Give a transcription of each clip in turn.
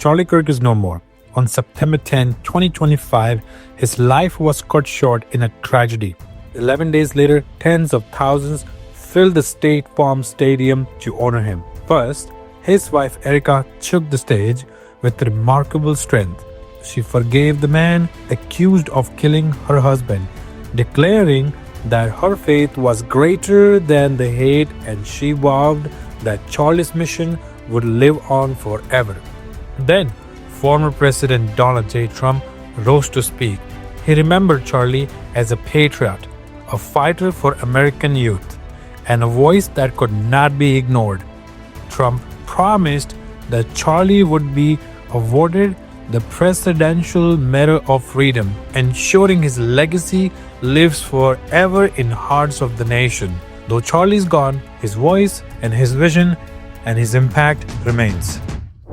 Charlie Kirk is no more. On September 10, 2025, his life was cut short in a tragedy. 11 days later, tens of thousands filled the State Farm Stadium to honor him. First, his wife Erika took the stage with remarkable strength. She forgave the man accused of killing her husband, declaring that her faith was greater than the hate, and she vowed that Charlie's mission would live on forever. Then, former President Donald J. Trump rose to speak. He remembered Charlie as a patriot, a fighter for American youth, and a voice that could not be ignored. Trump promised that Charlie would be awarded the Presidential Medal of Freedom, ensuring his legacy lives forever in hearts of the nation. Though Charlie's gone, his voice and his vision and his impact remains.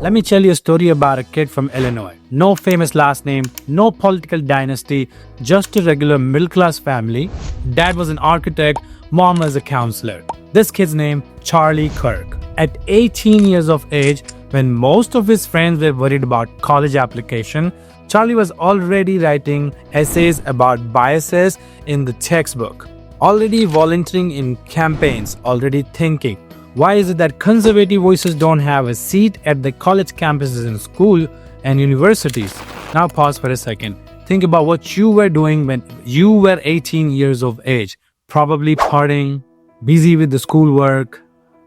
Let me tell you a story about a kid from Illinois. No famous last name, no political dynasty, just a regular middle-class family. Dad was an architect, mom was a counselor. This kid's name, Charlie Kirk. At 18 years of age, when most of his friends were worried about college application, Charlie was already writing essays about biases in the textbook, already volunteering in campaigns, already thinking, why is it that conservative voices don't have a seat at the college campuses in school and universities? Now pause for a second. Think about what you were doing when you were 18 years of age. Probably partying, busy with the schoolwork.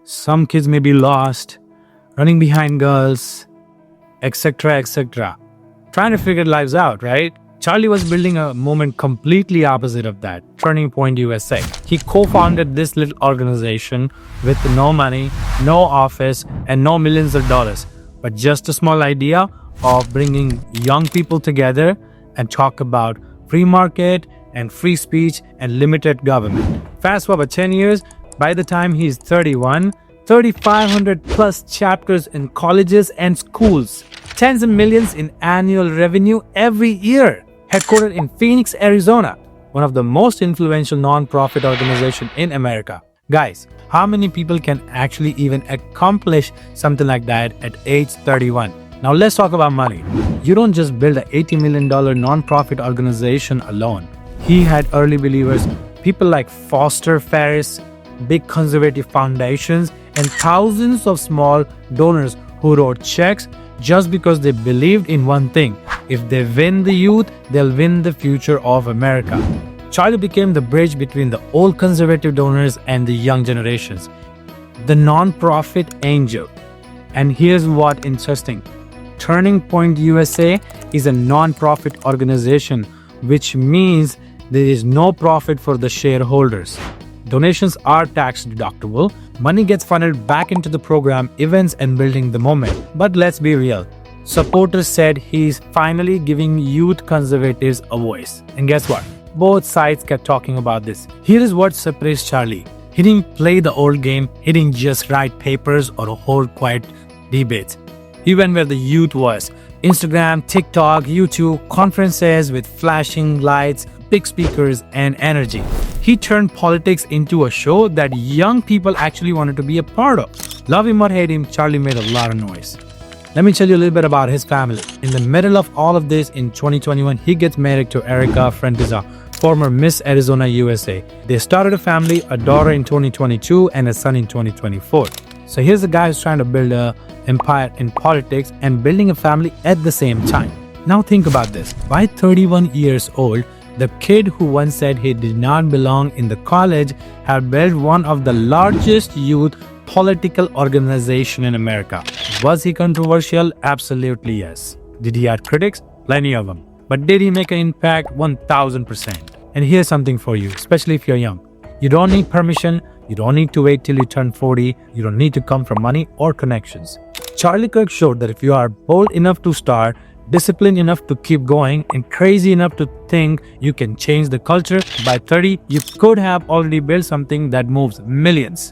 Some kids may be lost, running behind girls, etc., etc. Trying to figure lives out, right? Charlie was building a movement completely opposite of that, Turning Point USA. He co-founded this little organization with no money, no office, and no millions of dollars, but just a small idea of bringing young people together and talk about free market and free speech and limited government. Fast forward 10 years, by the time he's 31, 3,500 plus chapters in colleges and schools, tens of millions in annual revenue every year. Headquartered in Phoenix, Arizona, one of the most influential non-profit organizations in America. Guys, how many people can actually even accomplish something like that at age 31? Now let's talk about money. You don't just build an $80 million non-profit organization alone. He had early believers, people like Foster Ferris, big conservative foundations, and thousands of small donors who wrote checks just because they believed in one thing. If they win the youth, they'll win the future of America. Charlie became the bridge between the old conservative donors and the young generations. The non-profit angel. And here's what interesting. Turning Point USA is a non-profit organization, which means there is no profit for the shareholders. Donations are tax deductible. Money gets funneled back into the program, events, and building the moment. But let's be real. Supporters said he's finally giving youth conservatives a voice. And guess what? Both sides kept talking about this. Here is what separates Charlie. He didn't play the old game. He didn't just write papers or hold quiet debates. He went where the youth was. Instagram, TikTok, YouTube, conferences with flashing lights, big speakers, and energy. He turned politics into a show that young people actually wanted to be a part of. Love him or hate him, Charlie made a lot of noise. Let me tell you a little bit about his family. In the middle of all of this, in 2021, he gets married to Erika, former Miss Arizona USA. They started a family, a daughter in 2022 and a son in 2024. So here's a guy who's trying to build an empire in politics and building a family at the same time. Now think about this. By 31 years old, the kid who once said he did not belong in the college had built one of the largest youth political organization in America. Was he controversial? Absolutely yes. Did he have critics? Plenty of them. But did he make an impact? 1000%. And here's something for you, especially if you're young. You don't need permission. You don't need to wait till you turn 40. You don't need to come from money or connections. Charlie Kirk showed that if you are bold enough to start, disciplined enough to keep going, and crazy enough to think you can change the culture, by 30, you could have already built something that moves millions.